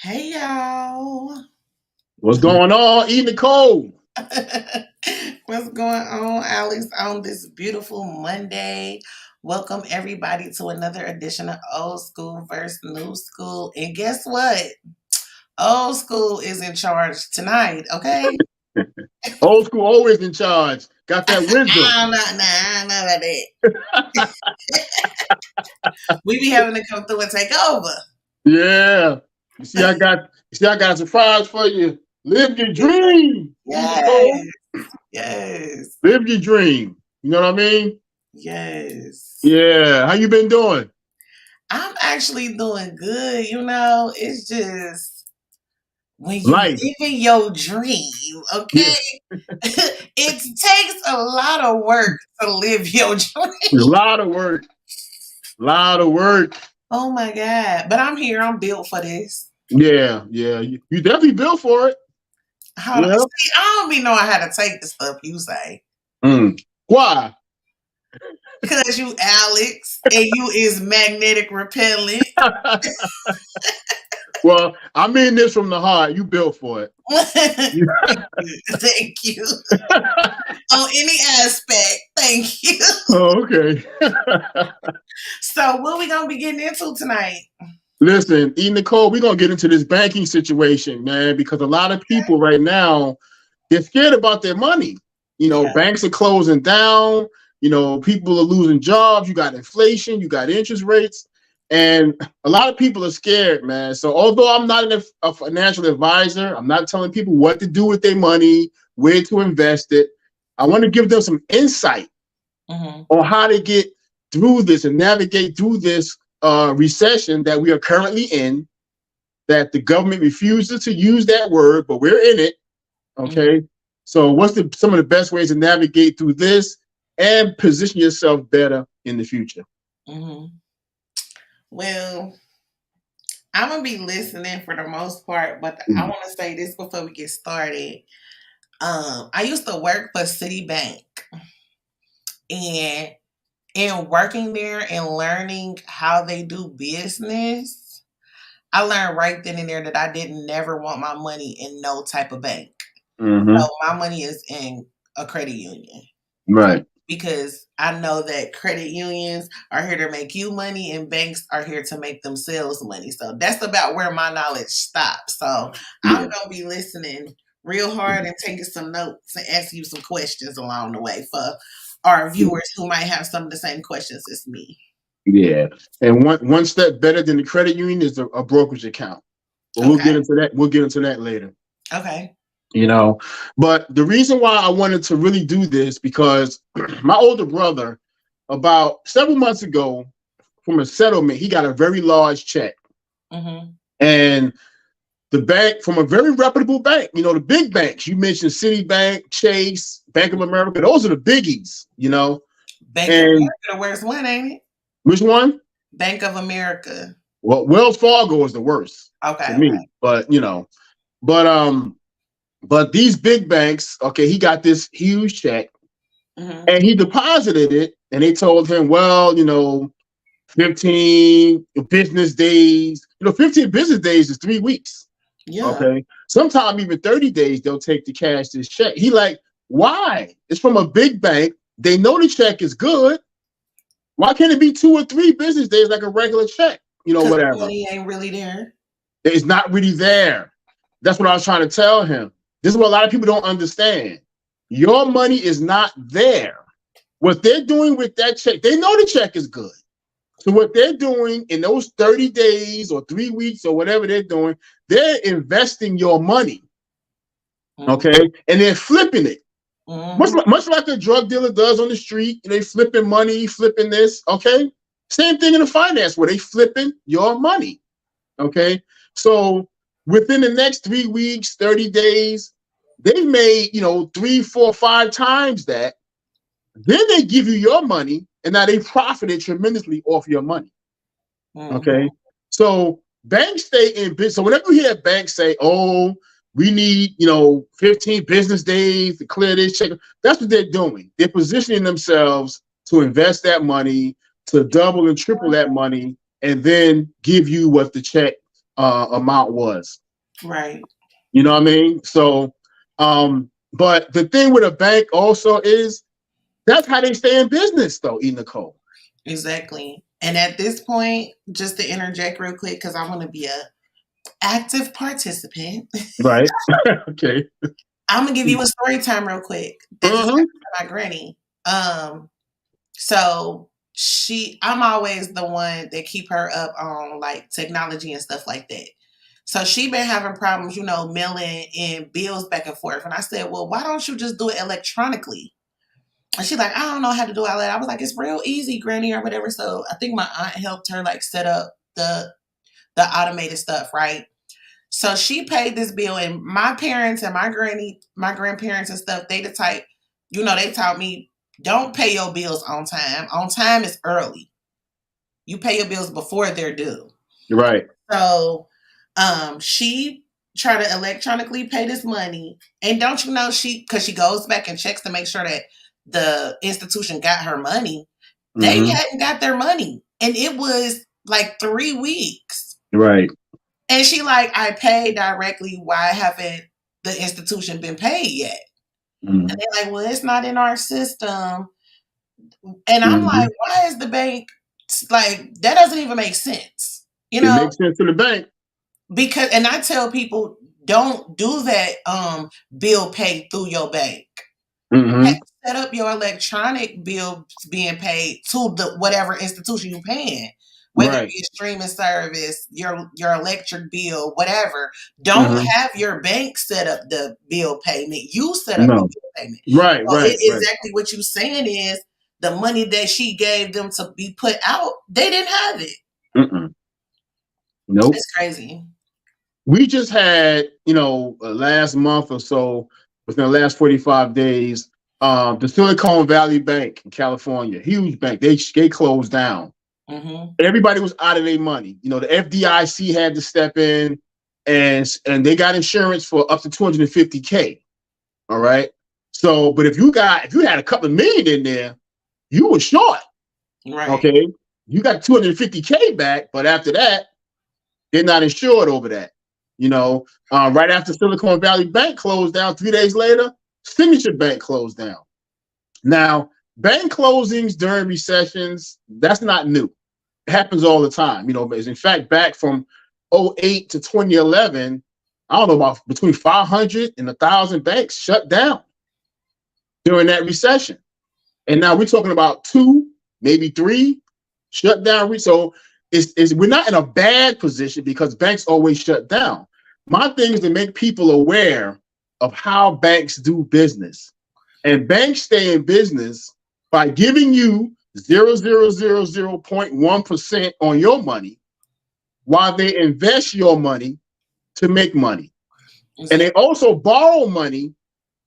Hey y'all. What's going on, TheeEnicole? What's going on, Alex, on this beautiful Monday? Welcome everybody to another edition of Old School versus New School. And guess what? Old School is in charge tonight, okay? Old school always in charge. Got that wisdom. I'm not like that. We be having to come through and take over. Yeah. You see, I got a surprise for you. Live your dream, Yes. TheeEnicole. Yes. Live your dream. You know what I mean? Yes. Yeah. How you been doing? I'm actually doing good. It's just when you Life. living your dream, Yeah. okay? It takes a lot of work to live your A dream. lot of work. A lot of work. Oh my God. But I'm here. I'm built for this. Yeah. Yeah. You definitely built for it. Hold on. Yeah. See, I don't be knowing how to take the stuff you say. Why? Because you Alex and you is magnetic repellent. Well, I mean this from the heart. You built for it. Thank you. On any aspect. Thank you. Oh, okay. So what we gonna be getting into tonight? Listen, TheeEnicole, we're going to get into this banking situation, man, because a lot of people right now, they're scared about their money. Yeah. Banks are closing down. People are losing jobs. You got inflation. You got interest rates. And a lot of people are scared, man. So although I'm not a financial advisor, I'm not telling people what to do with their money, where to invest it. I want to give them some insight on how to get through this and navigate through this recession that we are currently in, that the government refuses to use that word, but we're in it. Okay. So what's some of the best ways to navigate through this and position yourself better in the future? Well, I'm going to be listening for the most part, but I want to say this before we get started. I used to work for Citibank, and in working there and learning how they do business, I learned right then and there that I didn't never want my money in no type of bank. So my money is in a credit union. Right. Because I know that credit unions are here to make you money and banks are here to make themselves money. So that's about where my knowledge stops. So I'm going to be listening real hard and taking some notes and asking you some questions along the way for our viewers who might have some of the same questions as me. Yeah. And one step better than the credit union is a brokerage account. But we'll get into that. We'll get into that later. Okay. But the reason why I wanted to really do this, because my older brother, about several months ago, from a settlement, he got a very large check. And the bank, from a very reputable bank, the big banks, you mentioned Citibank, Chase, Bank of America, those are the biggies, Bank of America, the worst one, ain't it? Which one? Bank of America. Well, Wells Fargo is the worst to me. But these big banks, okay, he got this huge check and he deposited it, and they told him, well, 15 business days. 15 business days is 3 weeks. Yeah. Okay. Sometimes even 30 days they'll take to cash this check. He like, why? It's from a big bank. They know the check is good. Why can't it be 2 or 3 business days like a regular check? Whatever. The money ain't really there. It's not really there. That's what I was trying to tell him. This is what a lot of people don't understand. Your money is not there. What they're doing with that check, they know the check is good. So what they're doing in those 30 days or 3 weeks or whatever they're doing, they're investing your money. Okay. And they're flipping it. Much like a drug dealer does on the street. They flipping money, flipping this. Okay. Same thing in the finance where they flipping your money. Okay. So within the next 3 weeks, 30 days, they've made, 3, 4, 5 times that. Then they give you your money, and now they profited tremendously off your money. Okay. So banks stay in business. So whenever you hear banks say, oh, we need, 15 business days to clear this check, that's what they're doing. They're positioning themselves to invest that money, to double and triple that money, and then give you what the check amount was. Right. You know what I mean? So, but the thing with a bank also is that's how they stay in business, though, TheeEnicole. Exactly. And at this point, just to interject real quick, because I want to be a active participant. Right. Okay. I'm gonna give you a story time real quick. That just happened to my granny. So I'm always the one that keep her up on like technology and stuff like that. So she been having problems, mailing in bills back and forth. And I said, well, why don't you just do it electronically? And she's like, I don't know how to do all that. I was like, it's real easy, Granny, or whatever. So I think my aunt helped her like set up the automated stuff, right? So she paid this bill, and my parents and my grandparents and stuff, they the type, they taught me, don't pay your bills on time. On time is early. You pay your bills before they're due. Right. So she tried to electronically pay this money. And don't you know, because she goes back and checks to make sure that the institution got her money. They hadn't got their money. And it was like 3 weeks. Right. And she like, I paid directly. Why haven't the institution been paid yet? And they're like, well, it's not in our system. And I'm like, why is the bank like, that doesn't even make sense. It makes sense to the bank. Because, and I tell people, don't do that bill pay through your bank. Set up your electronic bill being paid to the whatever institution you're paying. Whether it be a streaming service, your electric bill, whatever. Don't have your bank set up the bill payment. You set up the bill payment. Right, so right. Exactly what you're saying is the money that she gave them to be put out, they didn't have it. Nope. It's crazy. We just had, last month or so, within the last 45 days, the Silicon Valley Bank in California, huge bank, they closed down. Everybody was out of their money. The FDIC had to step in, and they got insurance for up to $250K. All right. So, but if you had a couple of million in there, you were short. Right. Okay. You got $250K back, but after that, they're not insured over that. Right after Silicon Valley Bank closed down, 3 days later, Signature Bank closed down. Now, bank closings during recessions, that's not new. It happens all the time. In fact, back from 2008 to 2011, I don't know, about between 500 and 1,000 banks shut down during that recession. And now we're talking about 2, maybe 3 shut down. So we're not in a bad position because banks always shut down. My thing is to make people aware of how banks do business. And banks stay in business by giving you 0.1% on your money while they invest your money to make money. And they also borrow money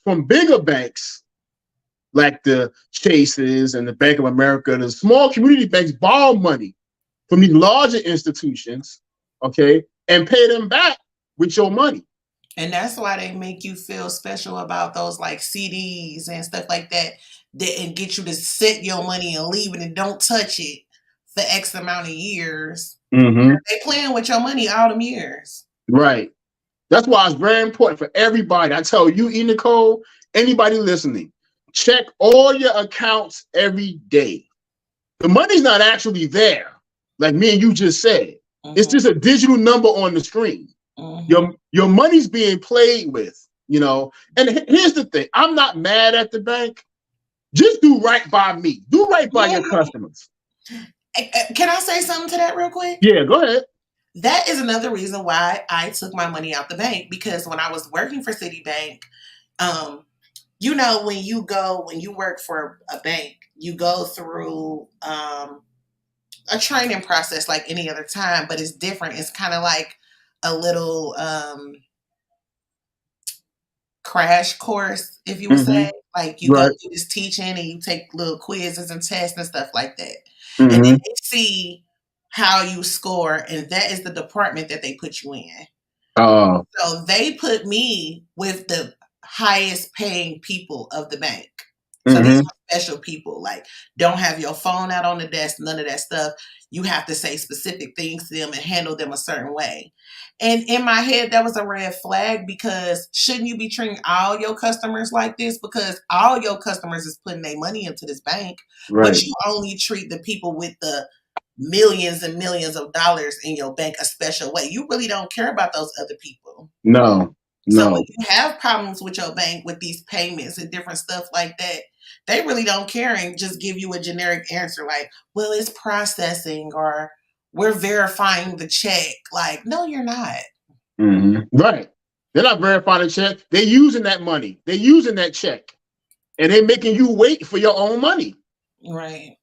from bigger banks like the Chases and the Bank of America. The small community banks borrow money from these larger institutions, okay, and pay them back with your money. And that's why they make you feel special about those like CDs and stuff like that, and get you to set your money and leave it and don't touch it for X amount of years. They playing with your money all them years. Right. That's why it's very important for everybody. I tell you, TheeEnicole, anybody listening, check all your accounts every day. The money's not actually there, like me and you just said. It's just a digital number on the screen. Your money's being played with, And here's the thing. I'm not mad at the bank. Just do right by me. Do right by your customers. Can I say something to that real quick? Yeah, go ahead. That is another reason why I took my money out the bank, because when I was working for Citibank, when you work for a bank, you go through a training process like any other time, but it's different. It's kind of like a little crash course, if you would say. Like you go through this teaching and you take little quizzes and tests and stuff like that. And then they see how you score, and that is the department that they put you in. So they put me with the highest paying people of the bank. So these Mm-hmm. are special people. Like, don't have your phone out on the desk, none of that stuff. You have to say specific things to them and handle them a certain way. And in my head, that was a red flag, because shouldn't you be treating all your customers like this? Because all your customers is putting their money into this bank, but Right. you only treat the people with the millions and millions of dollars in your bank a special way. You really don't care about those other people. No. So when No. you have problems with your bank with these payments and different stuff like that, they really don't care and just give you a generic answer like, well, it's processing, or we're verifying the check. Like, no, you're not. Mm-hmm. Right. They're not verifying the check. They're using that money. They're using that check. And they're making you wait for your own money. Right.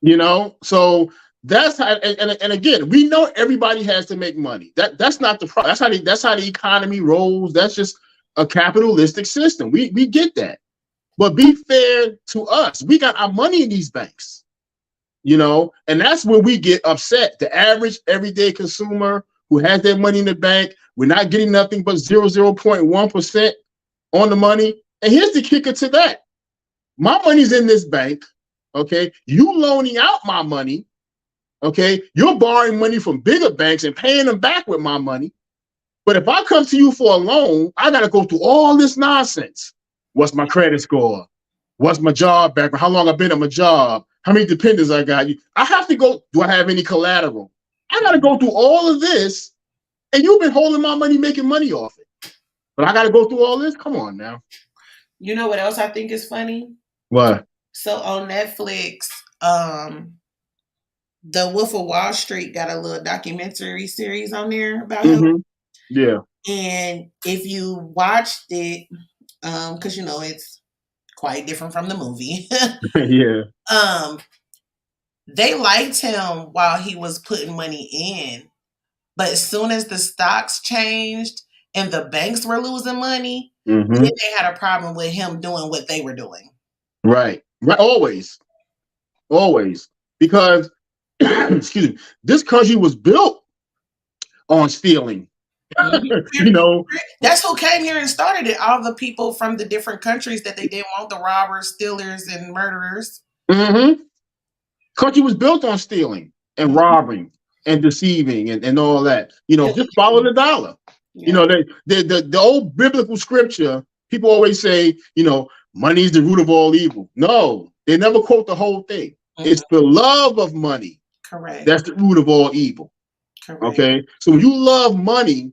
You know? So that's how, and again, we know everybody has to make money. That's not the problem. That's how the economy rolls. That's just a capitalistic system. We get that. But be fair to us. We got our money in these banks, you know, and that's where we get upset. The average everyday consumer who has their money in the bank, we're not getting nothing but 0.1% on the money. And here's the kicker to that. My money's in this bank, okay? You loaning out my money, okay? You're borrowing money from bigger banks and paying them back with my money. But if I come to you for a loan, I got to go through all this nonsense. What's my credit score? What's my job background? How long I've been at my job? How many dependents I got? I have to go. Do I have any collateral? I got to go through all of this, and you've been holding my money, making money off it. But I got to go through all this? Come on now. You know what else I think is funny? What? So on Netflix, The Wolf of Wall Street got a little documentary series on there about him. Yeah. And if you watched it, because you know it's quite different from the movie. Yeah. They liked him while he was putting money in, but as soon as the stocks changed and the banks were losing money, then they had a problem with him doing what they were doing. Right. Right. Always. Because excuse me, this country was built on stealing. You know, that's who came here and started it. All the people from the different countries that they didn't want, the robbers, stealers, and murderers. Country was built on stealing and robbing and deceiving and all that. You know, just follow the dollar. Yeah. You know, the old biblical scripture, people always say, you know, money is the root of all evil. No, they never quote the whole thing. It's the love of money. Correct. That's the root of all evil. Correct. Okay. So when you love money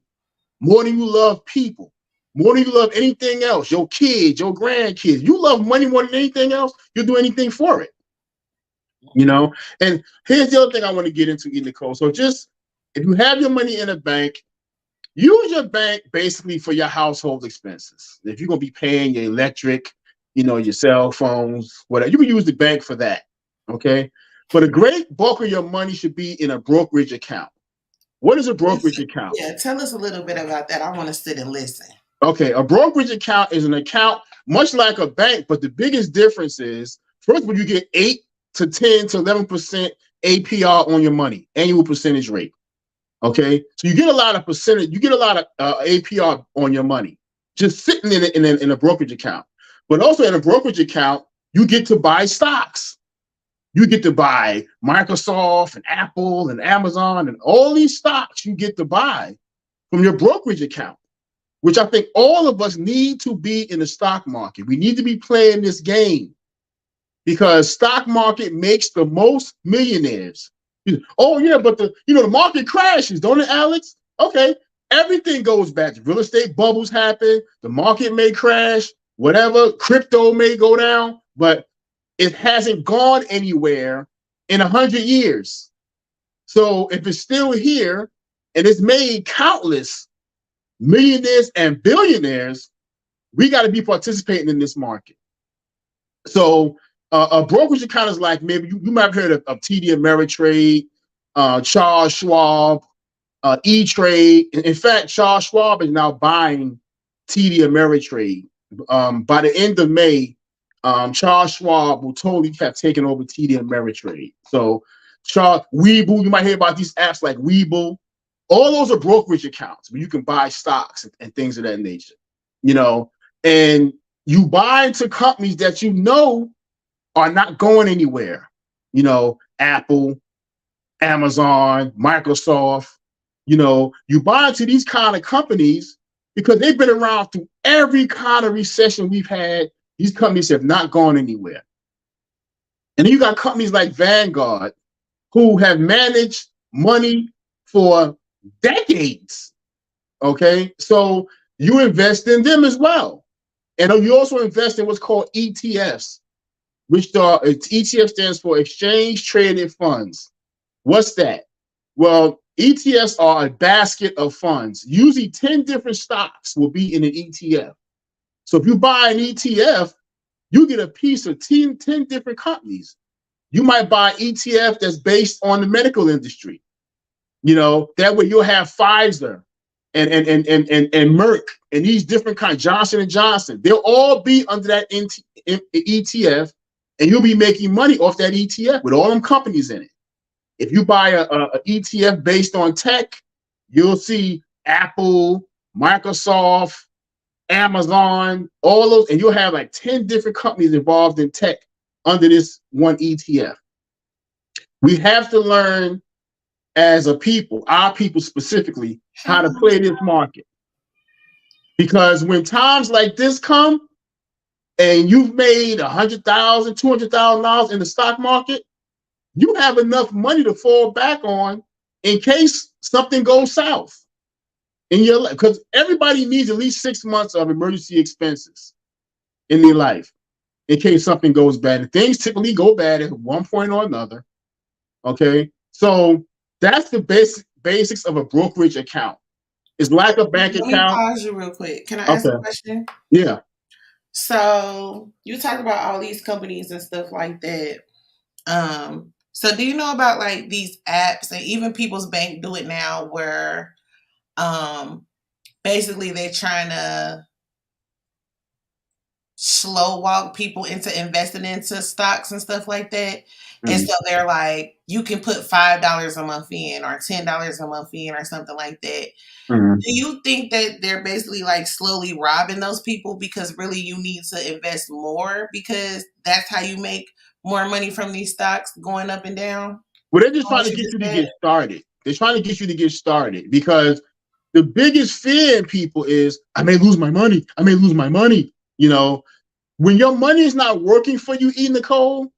more than you love people, more than you love anything else, your kids, your grandkids, you love money more than anything else, you'll do anything for it. You know, and here's the other thing I want to get into, TheeEnicole. So just if you have your money in a bank, use your bank basically for your household expenses. If you're going to be paying your electric, you know, your cell phones, whatever, you can use the bank for that. Okay. But a great bulk of your money should be in a brokerage account. What is a brokerage account? Yeah, tell us a little bit about that. I want to sit and listen. Okay, a brokerage account is an account much like a bank, but the biggest difference is, first of all, you get 8 to 10 to 11% APR on your money, annual percentage rate. Okay, so you get a lot of percentage, you get a lot of APR on your money just sitting in a brokerage account. But also in a brokerage account, you get to buy stocks. You get to buy Microsoft and Apple and Amazon and all these stocks you get to buy from your brokerage account, which I think all of us need to be in the stock market. We need to be playing this game because stock market makes the most millionaires. Oh yeah, but the market crashes, don't it, Alex? Okay, everything goes back. Real estate bubbles happen. The market may crash, whatever. Crypto may go down, but it hasn't gone anywhere in 100 years. So if it's still here and it's made countless millionaires and billionaires, we got to be participating in this market. So a brokerage account is like, maybe you might have heard of TD Ameritrade, Charles Schwab, E-Trade. In fact, Charles Schwab is now buying TD Ameritrade. By the end of May, Charles Schwab will totally have taken over TD Ameritrade. So Webull, you might hear about these apps like Webull. All those are brokerage accounts where you can buy stocks and things of that nature, you know. And you buy into companies that you know are not going anywhere. You know, Apple, Amazon, Microsoft. You know, you buy into these kind of companies because they've been around through every kind of recession we've had. These companies have not gone anywhere. And then you got companies like Vanguard who have managed money for decades. Okay, so you invest in them as well. And you also invest in what's called ETFs, which ETF stands for Exchange Traded Funds. What's that? Well, ETFs are a basket of funds. Usually 10 different stocks will be in an ETF. So if you buy an ETF, you get a piece of 10 different companies. You might buy ETF that's based on the medical industry. You know, that way you'll have Pfizer and Merck and these different kinds, Johnson & Johnson. They'll all be under that ETF, and you'll be making money off that ETF with all them companies in it. If you buy a ETF based on tech, you'll see Apple, Microsoft, Amazon, all those, and you'll have like 10 different companies involved in tech under this one ETF. We have to learn as a people, our people specifically, how to play this market. Because when times like this come and you've made $100,000, $200,000 in the stock market, you have enough money to fall back on in case something goes south in your life. Because everybody needs at least 6 months of emergency expenses in their life in case something goes bad. And things typically go bad at one point or another. Okay, so that's the basics of a brokerage account. It's like a bank account. Let me pause you real quick. Can I ask a question? Yeah. So you talk about all these companies and stuff like that. So do you know about like these apps, and even People's Bank do it now, where basically they're trying to slow walk people into investing into stocks and stuff like that. Mm-hmm. And so they're like, you can put $5 a month in or $10 a month in or something like that. Mm-hmm. Do you think that they're basically like slowly robbing those people because really you need to invest more because that's how you make more money from these stocks going up and down? Well, they're just trying to get you to get started. They're trying to get you to get started because the biggest fear in people is, I may lose my money. I may lose my money. You know, when your money is not working for you, TheeEnicole,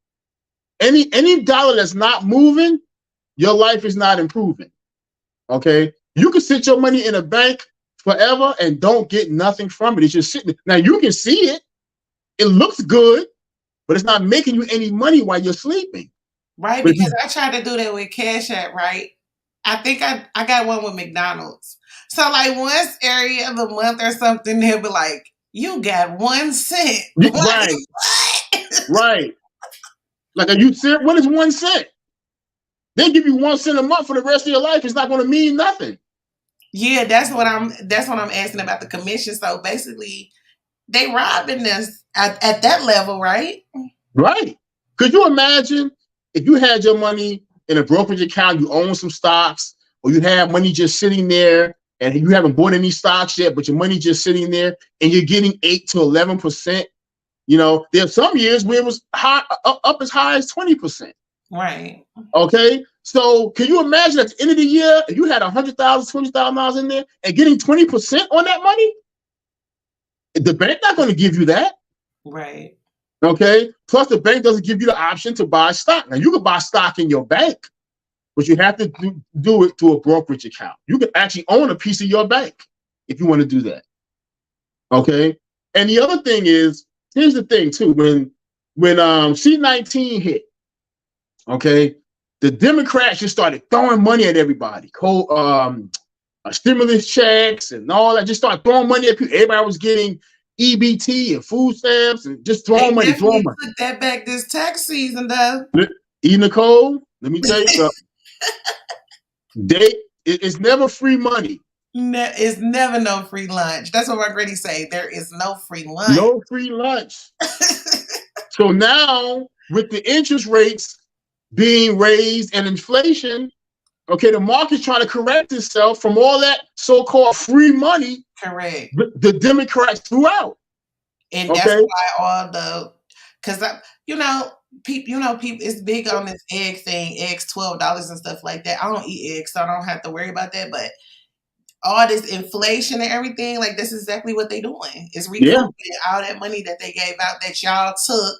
any dollar that's not moving, your life is not improving. Okay, you can sit your money in a bank forever and don't get nothing from it. It's just sitting there. Now you can see it; it looks good, but it's not making you any money while you're sleeping. Right, but because I tried to do that with Cash App. Right, I think I got one with McDonald's. So like once area of the month or something, they'll be like, you got 1 cent. Right. Right. Like, are you serious? What is 1 cent? They give you 1 cent a month for the rest of your life. It's not going to mean nothing. Yeah, that's what I'm asking about the commission. So basically, they robbing us at that level, right? Right. Could you imagine if you had your money in a brokerage account, you own some stocks, or you have money just sitting there, and you haven't bought any stocks yet, but your money just sitting there, and you're getting 8 to 11%. You know, there are some years where it was high, up as high as 20%. Right. Okay. So can you imagine at the end of the year, if you had $100,000, $20,000 in there and getting 20% on that money? The bank not going to give you that. Right. Okay. Plus, the bank doesn't give you the option to buy stock. Now, you can buy stock in your bank, but you have to do it through a brokerage account. You can actually own a piece of your bank if you want to do that. Okay. And the other thing is, here's the thing too, when C-19 hit, okay, the Democrats just started throwing money at everybody. Stimulus checks and all that, just started throwing money at people. Everybody was getting EBT and food stamps and just throwing money. Took that back this tax season, though. TheeEnicole, let me tell you, it's never free money. It's never no free lunch. That's what my granny say. There is no free lunch. No free lunch. So now, with the interest rates being raised and inflation, okay, the market's trying to correct itself from all that so-called free money. Correct. The Democrats threw out. And that's Okay. why all the, because people, it's big on this egg thing, eggs $12 and stuff like that. I don't eat eggs, so I don't have to worry about that. But all this inflation and everything, like that's exactly what they doing. Is Yeah. recouping all that money that they gave out that y'all took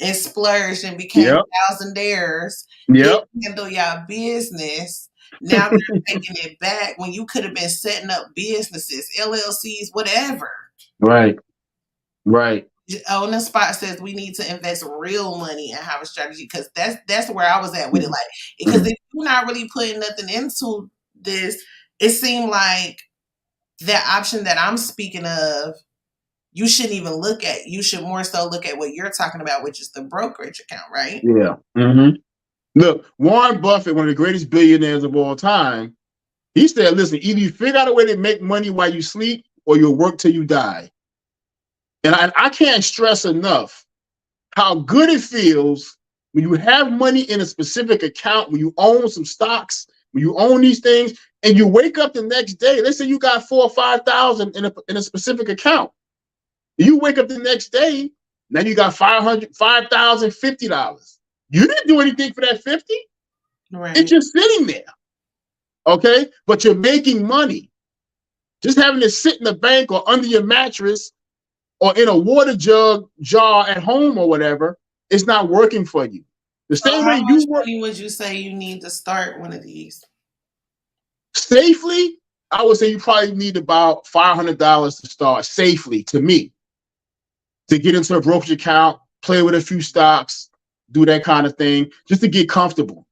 and splurged and became Yep. thousandaires. Didn't Yep. handle y'all business. Now they're taking it back when you could have been setting up businesses, LLCs, whatever. Right. Right. On the spot says we need to invest real money and have a strategy, because that's where I was at with it. Like, because if you're not really putting nothing into this, it seemed like that option that I'm speaking of, you shouldn't even look at. You should more so look at what you're talking about, which is the brokerage account, right? Yeah. Look, Warren Buffett, one of the greatest billionaires of all time, he said, listen, either you figure out a way to make money while you sleep or you'll work till you die. And I can't stress enough how good it feels when you have money in a specific account, when you own some stocks, when you own these things, and you wake up the next day. Let's say you got 4,000 or 5,000 in a specific account. You wake up the next day, now you got $5,050. You didn't do anything for that 50. Right. It's just sitting there. Okay, but you're making money. Just having it sit in the bank or under your mattress or in a water jar at home or whatever, it's not working for you. The So same how way much you work money would you say you need to start one of these? safely, I would say you probably need about $500 to start safely, to me, to get into a brokerage account, play with a few stocks, do that kind of thing, just to get comfortable.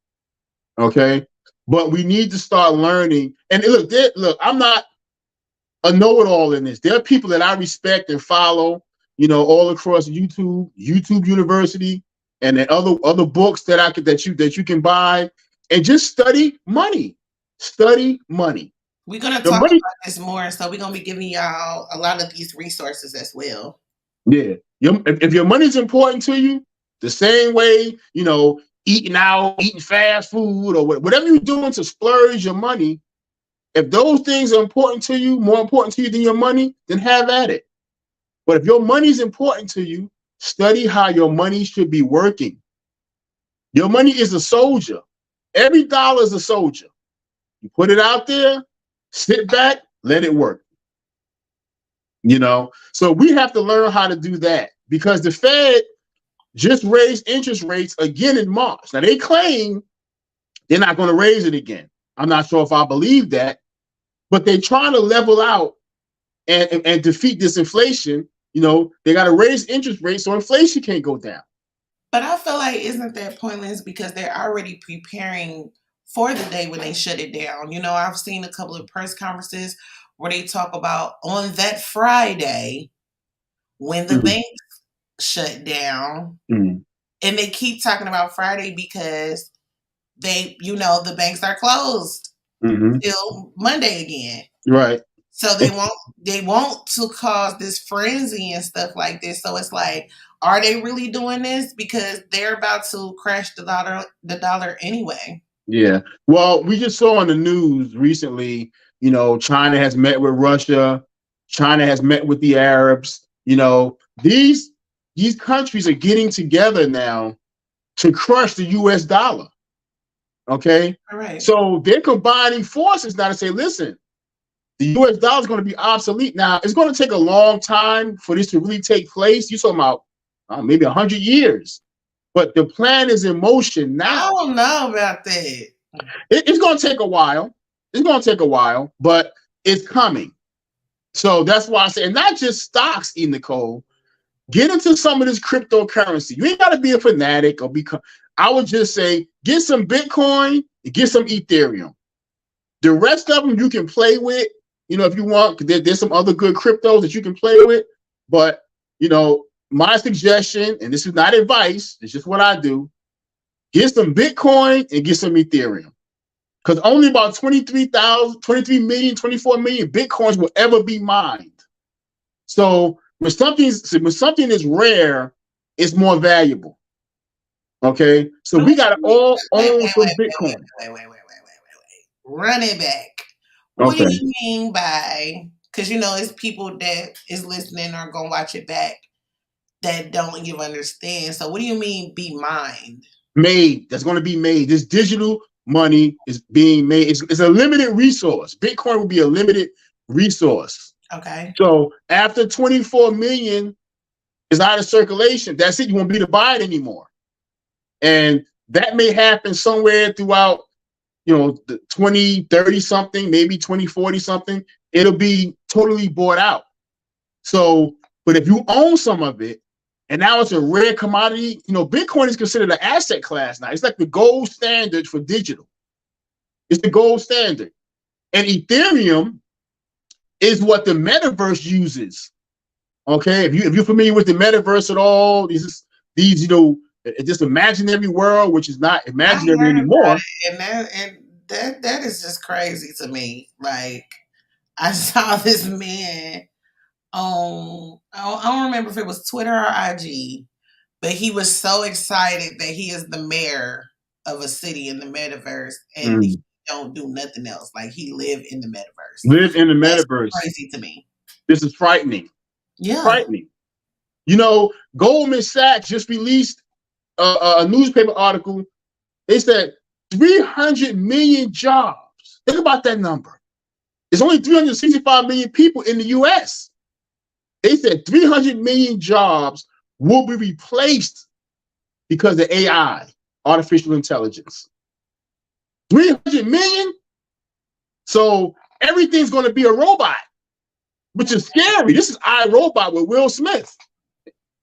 Okay, but we need to start learning. And look, I'm not a know-it-all in this. There are people that I respect and follow, all across YouTube University, and then other books that you can buy and just study money. Study money. We're gonna The talk money, about this more, so we're gonna be giving y'all a lot of these resources as well. yeah. If your money's important to you, the same way, eating out, eating fast food, or whatever you're doing to splurge your money, if those things are important to you, more important to you than your money, then have at it. But if your money is important to you, study how your money should be working. Your money is a soldier. Every dollar is a soldier. You put it out there, sit back, let it work. So we have to learn how to do that, because the Fed just raised interest rates again in March. Now they claim they're not going to raise it again. I'm not sure if I believe that, but they're trying to level out and defeat this inflation. They got to raise interest rates so inflation can't go down. But I feel like, isn't that pointless, because they're already preparing for the day when they shut it down. I've seen a couple of press conferences where they talk about on that Friday when the banks shut down, and they keep talking about Friday because the banks are closed till Monday again. Right. So they want to cause this frenzy and stuff like this. So it's like, are they really doing this? Because they're about to crash the dollar anyway. Yeah. Well, we just saw on the news recently, China has met with Russia. China has met with the Arabs. These countries are getting together now to crush the US dollar. Okay. All right. So they're combining forces now to say, listen, the US dollar is going to be obsolete. Now, it's going to take a long time for this to really take place. You're talking about maybe 100 years. But the plan is in motion now. I don't know about that. It's going to take a while. It's going to take a while, but it's coming. So that's why I say, and not just stocks, TheeEnicole. Get into some of this cryptocurrency. You ain't got to be a fanatic or become. I would just say, get some Bitcoin and get some Ethereum. The rest of them you can play with, if you want. There's some other good cryptos that you can play with. But, my suggestion, and this is not advice, it's just what I do, get some Bitcoin and get some Ethereum. Because only about 23 million, 24 million Bitcoins will ever be mined. So when something is rare, it's more valuable. Okay? So we got to all own some Bitcoin. Wait. Run it back. What do you mean by, because it's people that is listening are going to watch it back. that don't even understand. So what do you mean be mined? Made. That's going to be made. This digital money is being made. It's a limited resource. Bitcoin will be a limited resource. Okay. So after 24 million is out of circulation, that's it. You won't be able to buy it anymore. And that may happen somewhere throughout, the 2030 something, maybe 2040 something. It'll be totally bought out. So, but if you own some of it, and now it's a rare commodity, Bitcoin is considered an asset class now. It's like the gold standard for digital. It's the gold standard. And Ethereum is what the metaverse uses. Okay, if you're familiar with the metaverse at all, these this imaginary world, which is not I imaginary heard about anymore. it, and that is just crazy to me. Like I saw this man on I don't remember if it was Twitter or IG, but he was so excited that he is the mayor of a city in the metaverse and he don't do nothing else. Like he live in the metaverse. Live in the That's metaverse. crazy to me. This is frightening. Yeah. Frightening. Goldman Sachs just released a newspaper article. They said 300 million jobs. Think about that number. There's only 365 million people in the US. They said 300 million jobs will be replaced because of AI, artificial intelligence. 300 million? So everything's going to be a robot, which is scary. This is iRobot with Will Smith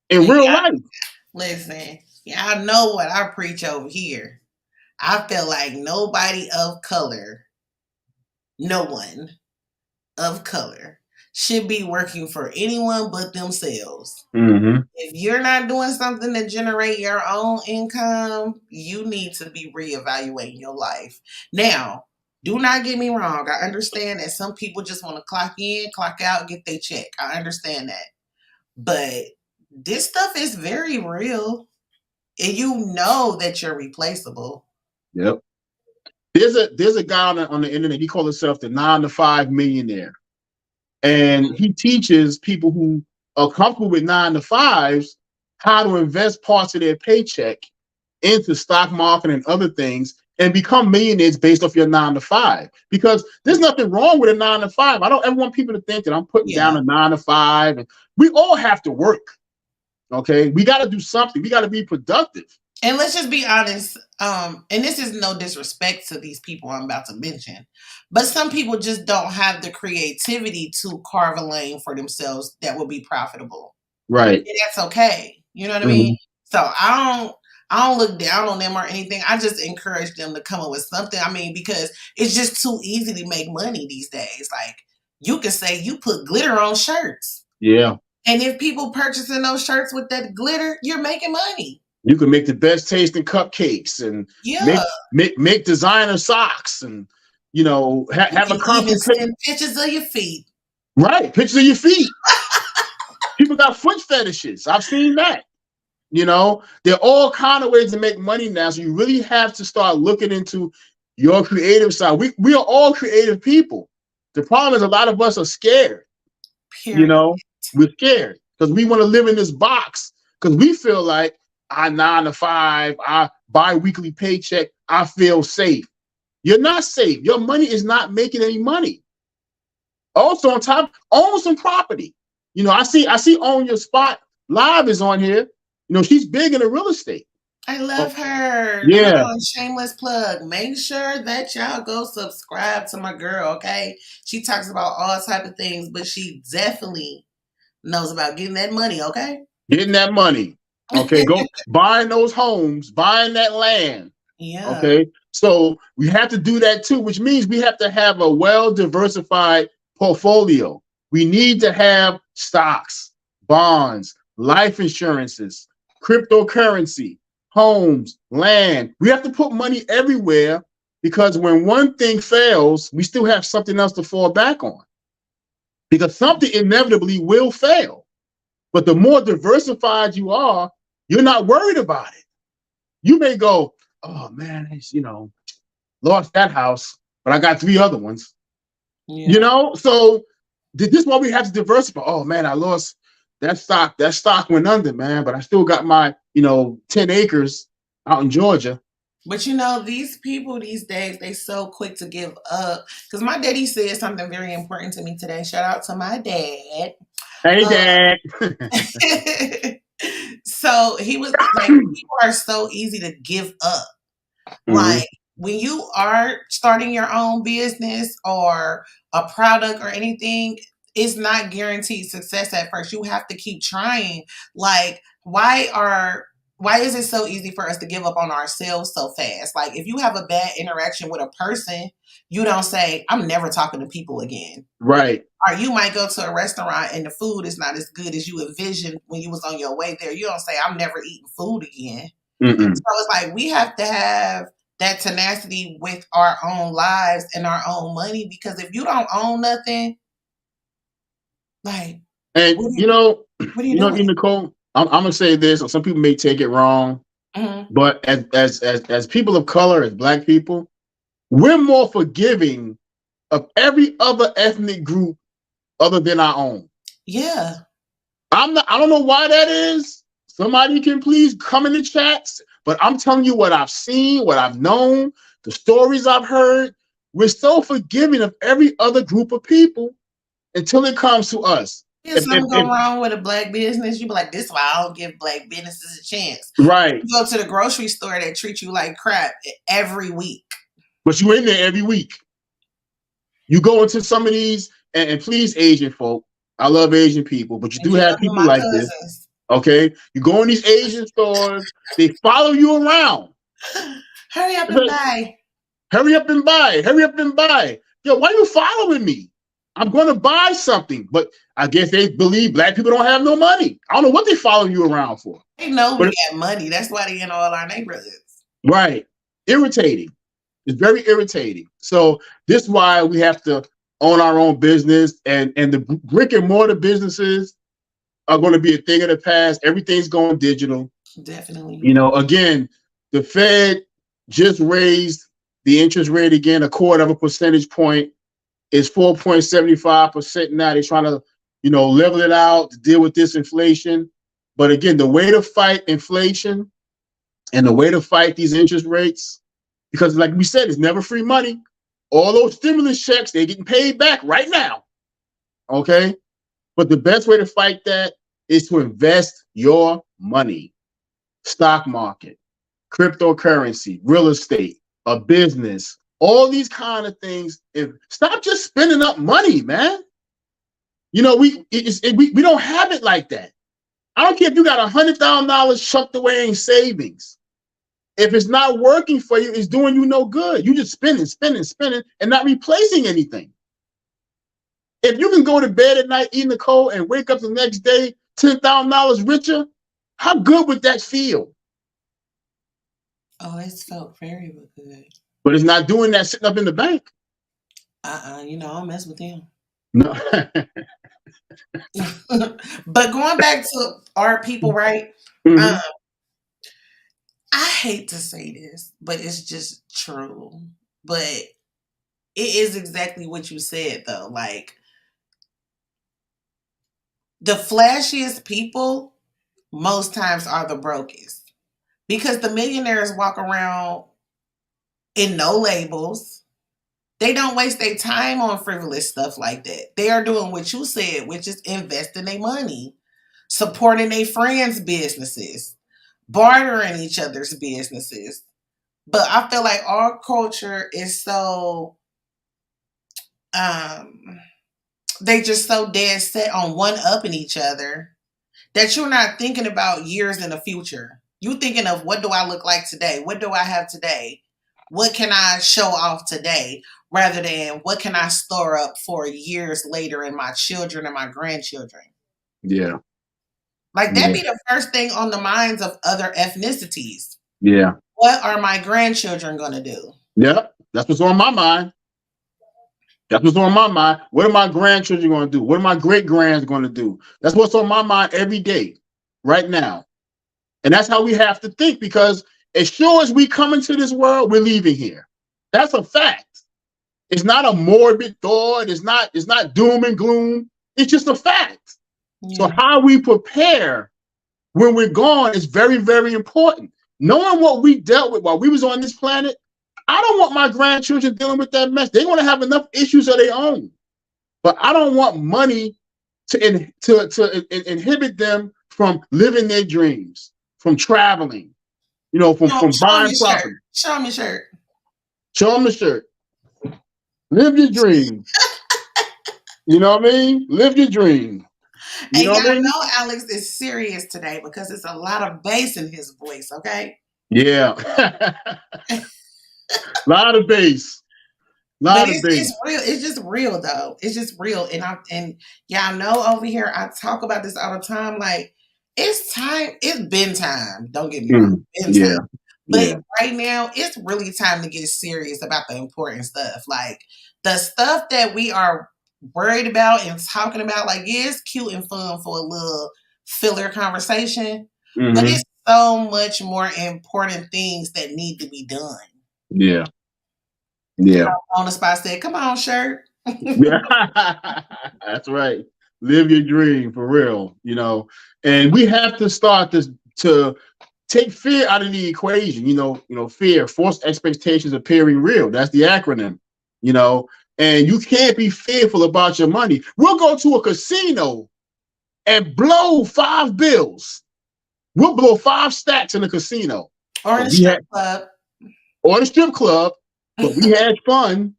in real life. Listen, y'all know what I preach over here. I feel like nobody of color, no one of color, should be working for anyone but themselves. Mm-hmm. If you're not doing something to generate your own income, you need to be reevaluating your life. Now, do not get me wrong. I understand that some people just want to clock in, clock out, get their check. I understand that. But this stuff is very real. And you know that you're replaceable. Yep. There's a guy on the internet. He calls himself the 9-to-5 millionaire, and he teaches people who are comfortable with 9-to-5s how to invest parts of their paycheck into stock market and other things and become millionaires based off your 9-to-5. Because there's nothing wrong with a 9-to-5. I don't ever want people to think that I'm putting down a 9-to-5. And we all have to work. Okay, we got to do something. We got to be productive. And let's just be honest, and this is no disrespect to these people I'm about to mention, but some people just don't have the creativity to carve a lane for themselves that will be profitable. Right. And that's okay. You know what I mean? So I don't look down on them or anything. I just encourage them to come up with something. I mean, because it's just too easy to make money these days. Like you can say you put glitter on shirts. Yeah. And if people purchasing those shirts with that glitter, you're making money. You can make the best tasting cupcakes and make designer socks and have a constant send pictures of your feet. Right, pictures of your feet. People got foot fetishes. I've seen that. There are all kind of ways to make money now. So you really have to start looking into your creative side. We are all creative people. The problem is a lot of us are scared. Period. We're scared because we want to live in this box because we feel like our 9-to-5, our bi-weekly paycheck, I feel safe. You're not safe. Your money is not making any money. Also, on top, own some property. I see Own Your Spot Live is on here. She's big in the real estate. I love her. Yeah. Shameless plug. Make sure that y'all go subscribe to my girl, okay? She talks about all type of things, but she definitely knows about getting that money, okay? Getting that money. Okay, go buying those homes, buying that land. Yeah. Okay, so we have to do that too, which means we have to have a well-diversified portfolio. We need to have stocks, bonds, life insurances, cryptocurrency, homes, land. We have to put money everywhere because when one thing fails, we still have something else to fall back on. Because something inevitably will fail. But the more diversified you are, you're not worried about it. You may go, oh man, lost that house, but I got 3 other ones. Yeah. So this is why we have to diversify. Oh man, I lost that stock went under, man. But I still got my 10 acres out in Georgia. But you know, these people these days, they so quick to give up. Because my daddy said something very important to me today. Shout out to my dad. Hey, Dad. So he was like, people are so easy to give up. Mhm. Like when you are starting your own business or a product or anything, it's not guaranteed success at first. You have to keep trying. Like why is it so easy for us to give up on ourselves so fast? Like if you have a bad interaction with a person, you don't say, I'm never talking to people again. Right. Or you might go to a restaurant and the food is not as good as you envisioned when you was on your way there. You don't say, I'm never eating food again. Mm-mm. So it's like we have to have that tenacity with our own lives and our own money, because if you don't own nothing, like And what are you doing? Nicole, I'm gonna say this, or some people may take it wrong, Mm-hmm. but as people of color, as Black people, we're more forgiving of every other ethnic group other than our own. Yeah. I don't know why that is. Somebody can please come in the chats, but I'm telling you what I've seen, what I've known, the stories I've heard. We're so forgiving of every other group of people until it comes to us. If something go wrong with a Black business, you be like, this is why I don't give Black businesses a chance. Right. You go to the grocery store, they treat you like crap every week. But you're in there every week. You go into some of these, and please, Asian folk, I love Asian people, but you do have people like this. Okay, you go in these Asian stores, they follow you around. Hurry up and buy. Hurry up and buy. Hurry up and buy. Yo, why are you following me? I'm going to buy something, but I guess they believe Black people don't have no money. I don't know what they following you around for. They know we got money. That's why they in all our neighborhoods. Right. Irritating. It's very irritating. So this is why we have to own our own business, and the brick and mortar businesses are going to be a thing of the past. Everything's going digital. Definitely. Again, the Fed just raised the interest rate again, 1/4 percentage point. It's 4.75% now. They're trying to, level it out to deal with this inflation. But again, the way to fight inflation and the way to fight these interest rates, because like we said, it's never free money. All those stimulus checks, they're getting paid back right now. Okay? But the best way to fight that is to invest your money. Stock market, cryptocurrency, real estate, a business, all these kind of things. Stop just spending up money, man. We don't have it like that. I don't care if you got $100,000 chucked away in savings. If it's not working for you, it's doing you no good. You just spending, and not replacing anything. If you can go to bed at night, TheeEnicole, and wake up the next day $10,000 richer, how good would that feel? Oh, it's felt very good. But it's not doing that sitting up in the bank. I don't mess with them. No. But going back to our people, right? Mm-hmm. I hate to say this, but it's just true. But it is exactly what you said, though. Like, the flashiest people most times are the brokest. Because the millionaires walk around in no labels. They don't waste their time on frivolous stuff like that. They are doing what you said, which is investing their money, supporting their friends' businesses, bartering each other's businesses. But I feel like our culture is so they just so dead set on one-upping each other that you're not thinking about years in the future. You're thinking of, what do I look like today? What do I have today? What can I show off today? Rather than what can I store up for years later in my children and my grandchildren? Yeah. Like that be the first thing on the minds of other ethnicities. Yeah. What are my grandchildren going to do? Yeah. That's what's on my mind. That's what's on my mind. What are my grandchildren going to do? What are my great-grands going to do? That's what's on my mind every day, right now. And that's how we have to think, because as sure as we come into this world, we're leaving here. That's a fact. It's not a morbid thought. It's not doom and gloom. It's just a fact. So how we prepare when we're gone is very, very important. Knowing what we dealt with while we was on this planet, I don't want my grandchildren dealing with that mess. They're going to have enough issues of their own. But I don't want money to inhibit them from living their dreams, from traveling, from buying property. Show them your shirt. Show them the shirt. Live your dream. You know what I mean? Live your dream. And y'all know Alex is serious today because it's a lot of bass in his voice, okay? Yeah. A lot of bass. It's real. It's just real though. It's just real. And y'all know over here, I talk about this all the time. Like, it's time. It's been time. Don't get me wrong. It's been time. But right now, it's really time to get serious about the important stuff. Like, the stuff that we are worried about and talking about, like, yeah, it's cute and fun for a little filler conversation. But it's so much more important things that need to be done. Yeah. Yeah. On the spot said, come on, shirt. That's right. Live your dream for real, And we have to start to take fear out of the equation, fear, false expectations appearing real. That's the acronym, and you can't be fearful about your money. We'll go to a casino and blow 5 bills. We'll blow 5 stacks in a casino. Or in a strip club. Or in a strip club. But we had fun.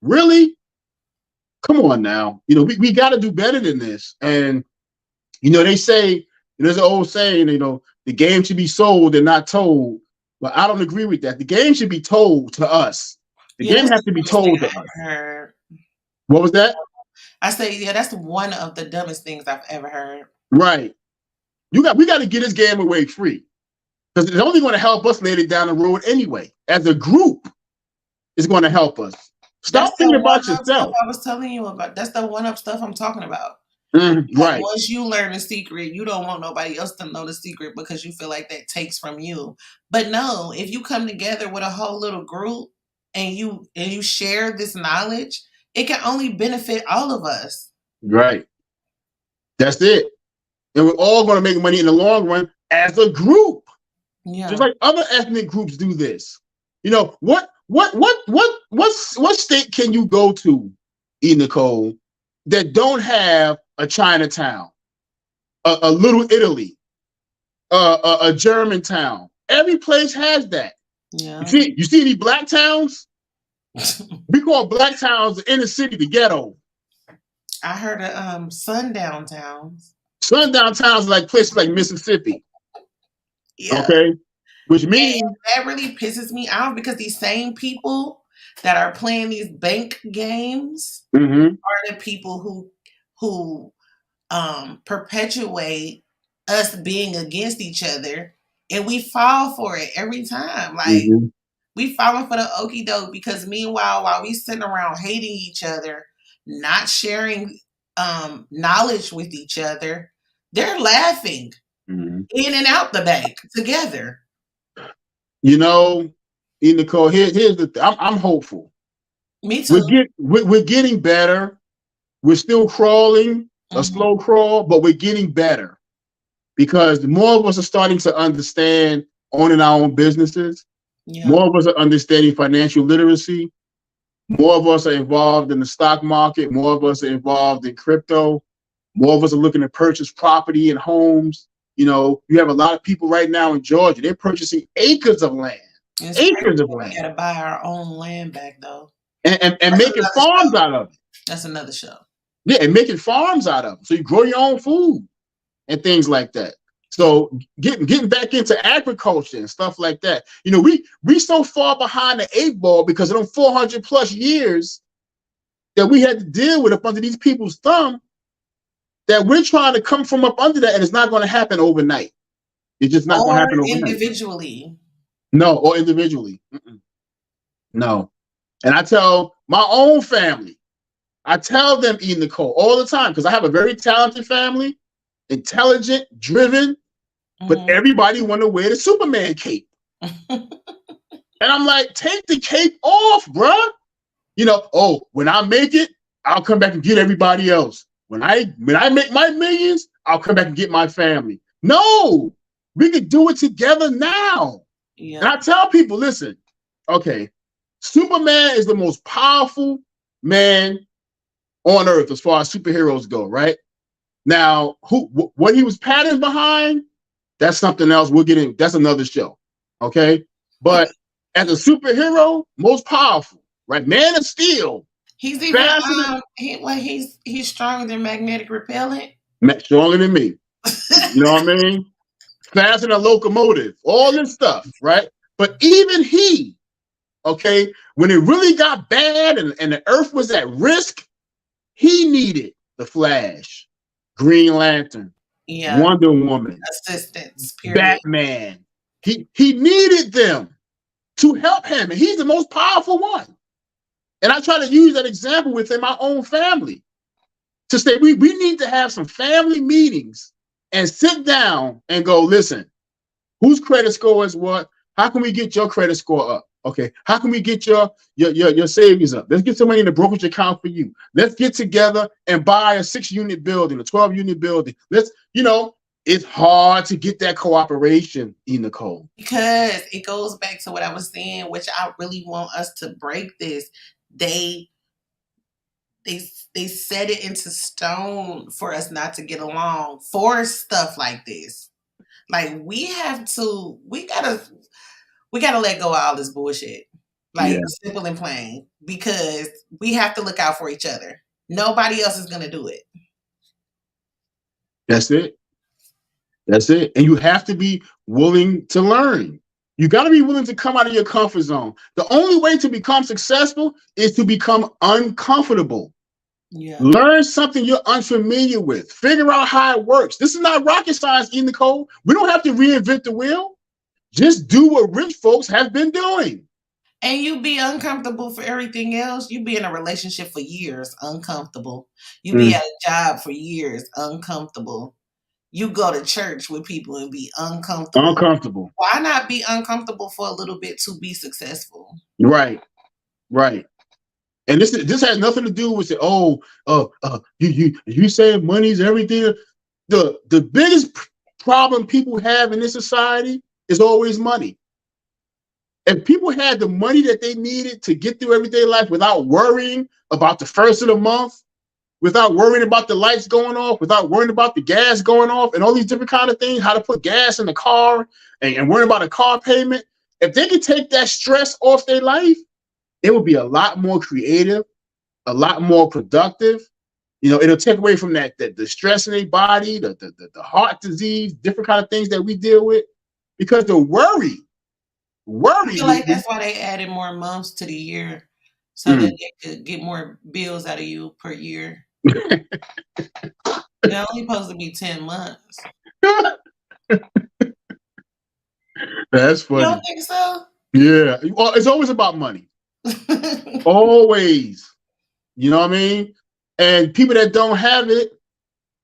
Really? Come on now. We got to do better than this. And, they say, there's an old saying, the game should be sold and not told. But I don't agree with that. The game should be told to us. The game has to be told to us. What was that? I say, that's one of the dumbest things I've ever heard. Right. We got to get this game away free. Because it's only going to help us later down the road anyway. As a group, it's going to help us. Stop thinking about yourself. I was telling you about. That's the one-up stuff I'm talking about. Right. Once you learn the secret, you don't want nobody else to know the secret because you feel like that takes from you. But no, if you come together with a whole little group and you share this knowledge, it can only benefit all of us. Right. That's it. And we're all going to make money in the long run as a group. Yeah. Just like other ethnic groups do this. What state can you go to, TheeEnicole, that don't have a Chinatown, a Little Italy, a Germantown? Every place has that. Yeah. You see any black towns? We call black towns the inner city, the ghetto. I heard of sundown towns. Sundown towns are like places like Mississippi. Yeah. Okay. Which means that really pisses me off because these same people that are playing these bank games are the people who perpetuate us being against each other, and we fall for it every time. Like we falling for the okie doke because meanwhile, while we sitting around hating each other, not sharing knowledge with each other, they're laughing in and out the bank together. TheeEnicole, here's the thing. I'm hopeful. Me too. We're getting better. We're still crawling, a slow crawl, but we're getting better because more of us are starting to understand owning our own businesses. Yeah. More of us are understanding financial literacy. More of us are involved in the stock market. More of us are involved in crypto. More of us are looking to purchase property and homes. You have a lot of people right now in Georgia. They're purchasing acres of land. Acres of land. We got to buy our own land back, though. And making farms out of it. That's another show. Yeah, and making farms out of them. So you grow your own food and things like that. So getting back into agriculture and stuff like that. We so far behind the 8 ball because of them 400 plus years that we had to deal with up under these people's thumb, that we're trying to come from up under that, and it's not going to happen overnight. It's just not going to happen overnight. Individually. No, or individually. No. And I tell my own family, I tell them, TheeEnicole, all the time, because I have a very talented family, intelligent, driven, but everybody want to wear the Superman cape. And I'm like, take the cape off, bruh. When I make it, I'll come back and get everybody else. When I make my millions, I'll come back and get my family. No, we could do it together now. Yeah. And I tell people, listen, okay, Superman is the most powerful man on earth as far as superheroes go, right? Now, what he was patterned behind, that's something else. We'll get in. That's another show, okay? But as a superhero, most powerful, right? Man of Steel. He's even he's stronger than magnetic repellent. Stronger than me. You know what I mean? Faster than a locomotive. All this stuff, right? But even he, okay, when it really got bad and the Earth was at risk, he needed the Flash, Green Lantern, Wonder Woman, assistance, period. Batman. He needed them to help him, and he's the most powerful one. And I try to use that example within my own family to say we need to have some family meetings and sit down and go, listen, whose credit score is what? How can we get your credit score up? Okay, how can we get your savings up? Let's get some money in the brokerage account for you. Let's get together and buy a 6-unit building, a 12-unit building. It's hard to get that cooperation, TheeEnicole. Because it goes back to what I was saying, which I really want us to break this. They set it into stone for us not to get along for stuff like this. Like we gotta let go of all this bullshit. Like simple and plain. Because we have to look out for each other. Nobody else is gonna do it. That's it. That's it. And you have to be willing to learn. You got to be willing to come out of your comfort zone. The only way to become successful is to become uncomfortable. Yeah. Learn something you're unfamiliar with. Figure out how it works. This is not rocket science, TheeEnicole. We don't have to reinvent the wheel. Just do what rich folks have been doing. And you be uncomfortable for everything else. You be in a relationship for years, uncomfortable. You be at a job for years, uncomfortable. You go to church with people and be uncomfortable. Uncomfortable. Why not be uncomfortable for a little bit to be successful? Right. Right. And this has nothing to do with you say money's everything. The biggest problem people have in this society is always money. If people had the money that they needed to get through everyday life without worrying about the first of the month, without worrying about the lights going off, without worrying about the gas going off and all these different kind of things, how to put gas in the car and worrying about a car payment, if they could take that stress off their life, it would be a lot more creative, a lot more productive. It'll take away from the stress in their body, the heart disease, different kind of things that we deal with, because the worry. I feel like that's why they added more months to the year, so that they could get more bills out of you per year. They're only supposed to be 10 months. That's funny. You don't think so? Yeah. Well, it's always about money. Always. You know what I mean? And people that don't have it,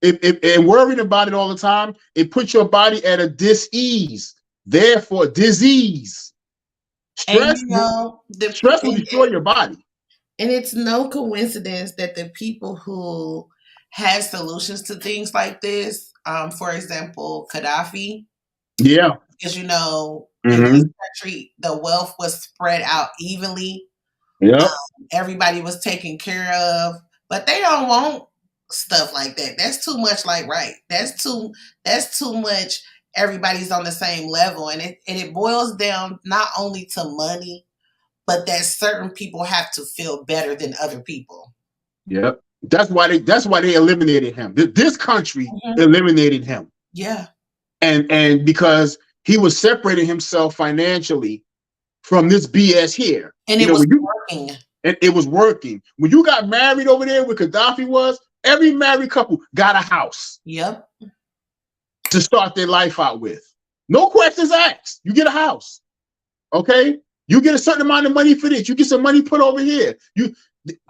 and worrying about it all the time, it puts your body at a dis-ease. Therefore, disease. Stress, stress will destroy your body. And it's no coincidence that the people who had solutions to things like this, for example, Gaddafi. Yeah. Because, in this country, the wealth was spread out evenly. Yeah. Everybody was taken care of. But they don't want stuff like that. That's too much That's too much. Everybody's on the same level, and it boils down not only to money, but that certain people have to feel better than other people. Yep, that's why they eliminated him. This country eliminated him. Yeah, and because he was separating himself financially from this BS here, and it was working. And it was working. When you got married over there, where Gaddafi was, every married couple got a house. Yep. To start their life out with. No questions asked. You get a house. Okay? You get a certain amount of money for this. You get some money put over here. You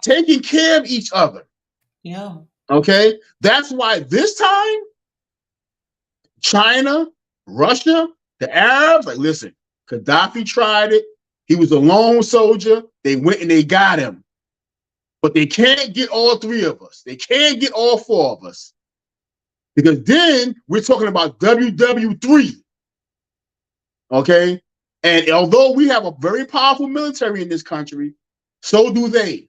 taking care of each other. Yeah. Okay? That's why this time, China, Russia, the Arabs, listen, Gaddafi tried it. He was a lone soldier. They went and they got him. But they can't get all three of us. They can't get all four of us. Because then we're talking about WW3. Okay. And although we have a very powerful military in this country, so do they.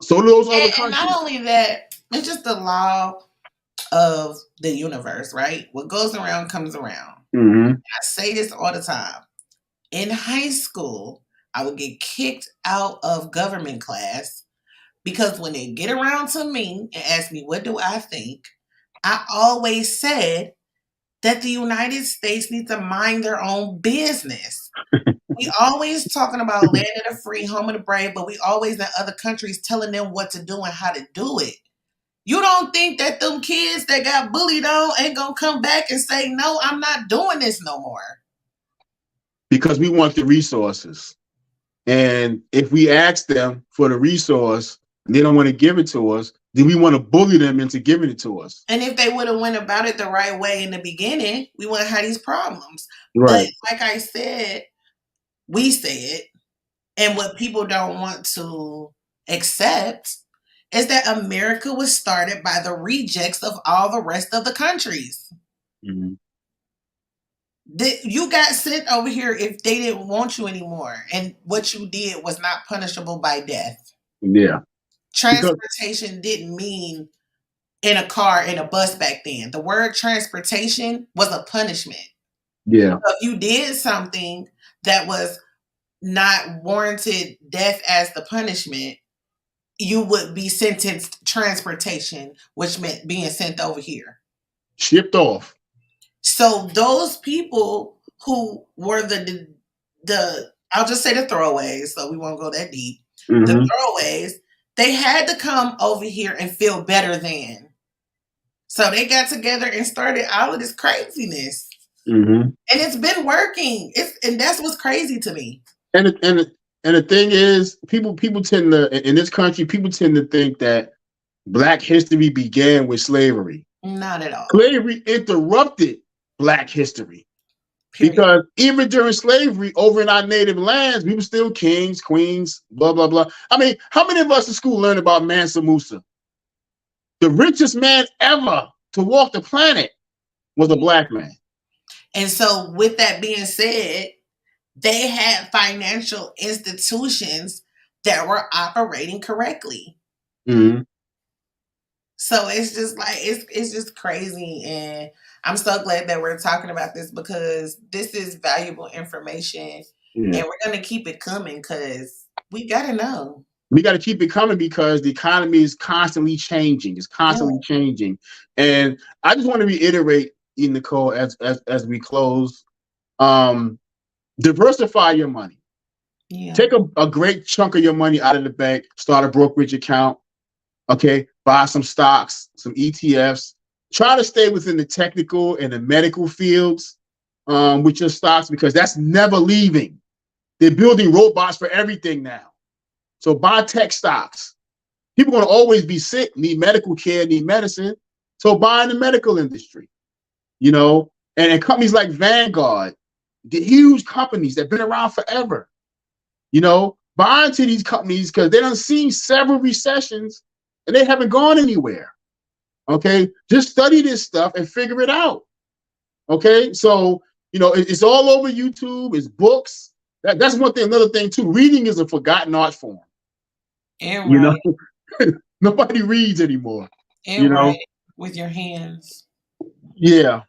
So do those other And not countries. only that, it's just the law of the universe, right? What goes around comes around. Mm-hmm. I say this all the time. In high school, I would get kicked out of government class because when they get around to me and ask me, what do I think? I always said that the United States needs to mind their own business. We always talking about land of the free, home of the brave, but we always in other countries telling them what to do and how to do it. You don't think that them kids that got bullied on ain't gonna come back and say, no, I'm not doing this no more? Because we want the resources. And if we ask them for the resource and they don't want to give it to us, then we want to bully them into giving it to us. And if they would have went about it the right way in the beginning, we wouldn't have these problems. Right. But like I said, we said, and what people don't want to accept is that America was started by the rejects of all the rest of the countries. Mm-hmm. You got sent over here if they didn't want you anymore, and what you did was not punishable by death. Yeah. Transportation didn't mean in a car, in a bus back then. The word transportation was a punishment. Yeah. So if you did something that was not warranted death as the punishment, you would be sentenced transportation, which meant being sent over here. Shipped off. So those people who were the I'll just say the throwaways, so we won't go that deep. Mm-hmm. The throwaways, they had to come over here and feel better than. So they got together and started all of this craziness. Mm-hmm. And it's been working. And that's what's crazy to me. And the thing is, people tend to, in this country, people tend to think that Black history began with slavery. Not at all. Slavery interrupted Black history. Period. Because even during slavery, over in our native lands, we were still kings, queens, blah, blah, blah. I mean, how many of us in school learned about Mansa Musa? The richest man ever to walk the planet was a Black man. And so with that being said, they had financial institutions that were operating correctly. Mm-hmm. So it's just like it's just crazy, and I'm so glad that we're talking about this because this is valuable information, and we're gonna keep it coming because we gotta know. We got to keep it coming because the economy is constantly changing. It's constantly changing, and I just want to reiterate, TheeEnicole, as we close, diversify your money. Yeah. Take a great chunk of your money out of the bank. Start a brokerage account. Okay, buy some stocks, some ETFs. Try to stay within the technical and the medical fields with your stocks because that's never leaving. They're building robots for everything now. So buy tech stocks. People are going to always be sick, need medical care, need medicine. So buy in the medical industry, you know, and companies like Vanguard, the huge companies that have been around forever, you know, buy into these companies because they done seen several recessions and they haven't gone anywhere. Okay, just study this stuff and figure it out. Okay, so, you know, it's all over YouTube, it's books. That's one thing. Another thing, too, reading is a forgotten art form. And you know, nobody reads anymore. And you know, with your hands. Yeah.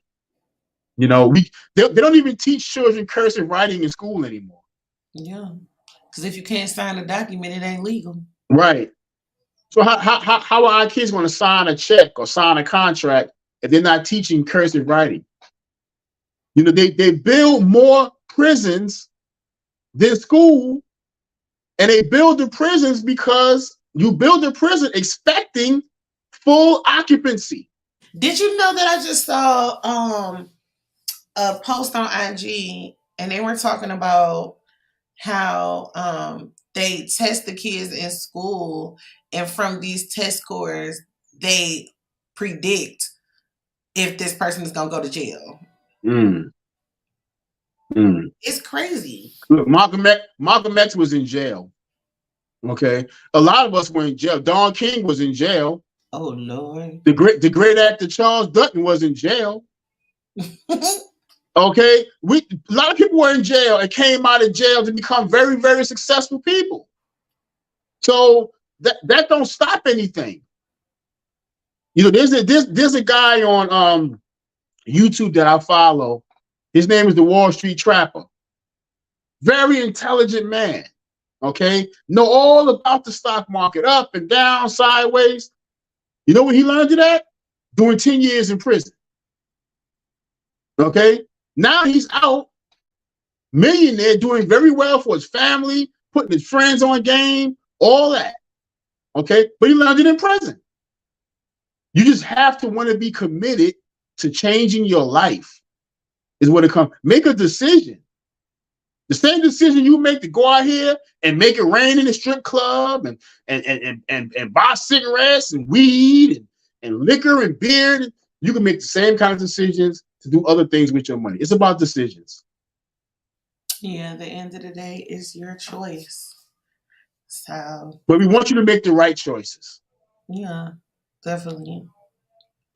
You know, they don't even teach children cursive writing in school anymore. Yeah, because if you can't sign a document, it ain't legal. Right. So how are our kids going to sign a check or sign a contract if they're not teaching cursive writing? You know, they build more prisons than school, and they build the prisons because you build a prison expecting full occupancy. Did you know that I just saw a post on IG and they were talking about how they test the kids in school, and from these test scores, they predict if this person is going to go to jail. It's crazy. Look, Malcolm X was in jail. Okay. A lot of us were in jail. Don King was in jail. Oh Lord. The great actor Charles Dutton was in jail. Okay, a lot of people were in jail and came out of jail to become very, very successful people. So that don't stop anything. You know, there's a guy on YouTube that I follow. His name is the Wall Street Trapper. Very intelligent man. Okay, know all about the stock market, up and down, sideways. You know where he learned it at? Doing 10 years in prison. Okay, now he's out, millionaire, doing very well for his family, putting his friends on game, all that. Okay, but he learned it in prison. You just have to want to be committed to changing your life, is what it comes. Make a decision. The same decision you make to go out here and make it rain in the strip club and buy cigarettes and weed and liquor and beer, you can make the same kind of decisions to do other things with your money. It's about decisions. Yeah, at the end of the day, it's your choice. So, but we want you to make the right choices. Yeah, definitely.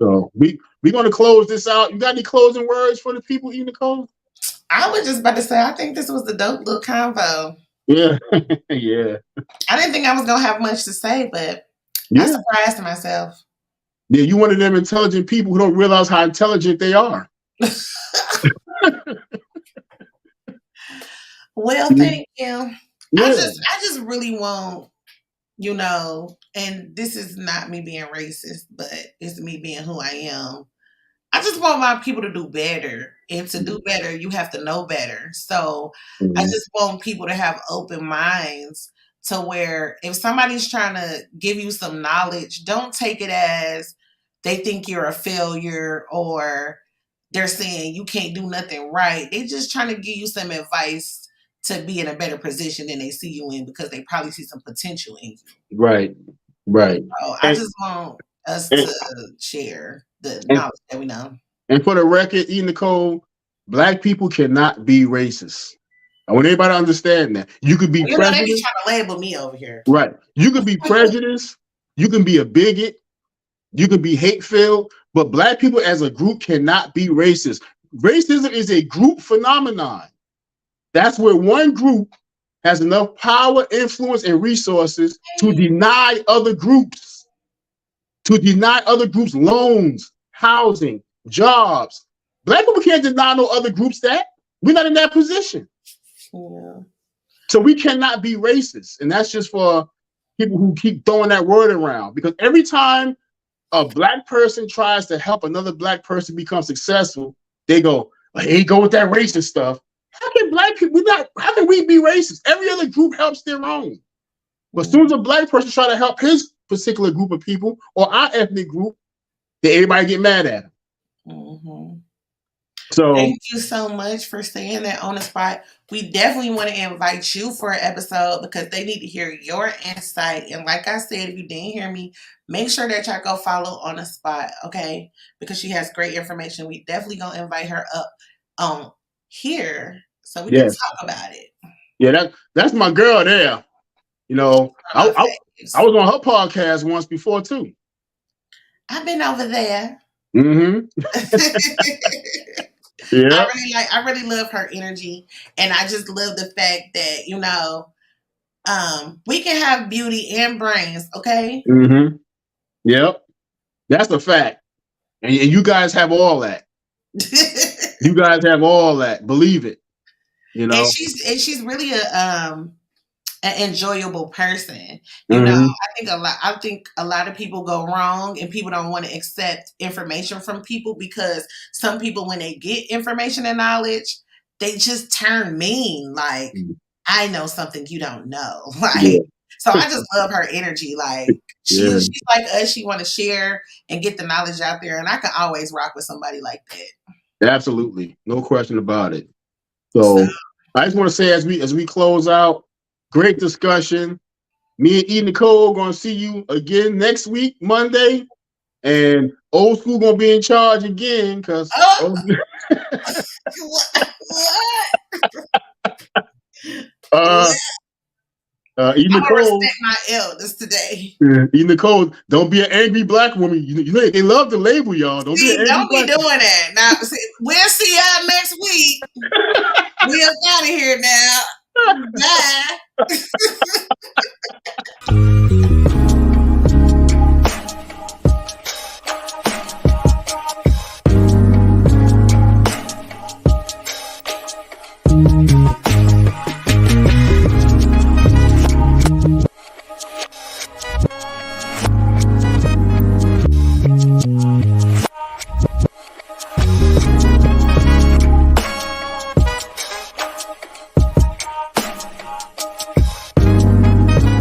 So we're going to close this out. You got any closing words for the people, TheeEnicole? I was just about to say, I think this was a dope little convo. Yeah, yeah. I didn't think I was gonna have much to say, but I surprised myself. Yeah, you one of them intelligent people who don't realize how intelligent they are. Well, thank you. Yeah. I just really want, you know, and this is not me being racist, but it's me being who I am. I just want my people to do better. And to do better, you have to know better. So I just want people to have open minds to where if somebody's trying to give you some knowledge, don't take it as they think you're a failure or they're saying you can't do nothing right. They're just trying to give you some advice to be in a better position than they see you in because they probably see some potential in you. Right, right. So I just want us to share the knowledge that we know. And for the record, TheeEnicole, Black people cannot be racist. I want everybody to understand that. You could be prejudiced. They be trying to label me over here. Right. You could be prejudiced. You can be a bigot. You can be hate-filled. But Black people as a group cannot be racist. Racism is a group phenomenon. That's where one group has enough power, influence, and resources to deny other groups. To deny other groups loans, housing, jobs. Black people can't deny no other groups that. We're not in that position. Yeah. So we cannot be racist. And that's just for people who keep throwing that word around. Because every time a Black person tries to help another Black person become successful, they go, well, here you go with that racist stuff. How can Black people how can we be racist? Every other group helps their own. But as soon as a Black person try to help his particular group of people or our ethnic group, then everybody get mad at him. Mm-hmm. So thank you so much for saying that on the spot. We definitely want to invite you for an episode because they need to hear your insight. And like I said, if you didn't hear me, make sure that y'all go follow on the spot, okay? Because she has great information. We definitely gonna invite her up here so we can talk about it. Yeah, that's my girl there. You know, I was on her podcast once before too. I've been over there. Mm-hmm. Yeah. I really love her energy, and I just love the fact that, you know, we can have beauty and brains, okay? Mm-hmm. Yep. That's a fact. And you guys have all that. You guys have all that. Believe it. You know. And she's really an enjoyable person. You know, I think a lot of people go wrong and people don't want to accept information from people because some people, when they get information and knowledge, they just turn mean. Like, I know something you don't know. Like, so I just love her energy. Like, she's like us. She want to share and get the knowledge out there. And I can always rock with somebody like that. Absolutely. No question about it. So I just want to say as we close out, great discussion. Me and TheeEnicole going to see you again next week, Monday. And Old School going to be in charge again because... I'm gonna TheeEnicole, respect my elders today. TheeEnicole, don't be an angry black woman. You know they love to label y'all. Don't be an angry Don't be black doing that. Now, we'll see y'all next week. We up out of here now. Bye.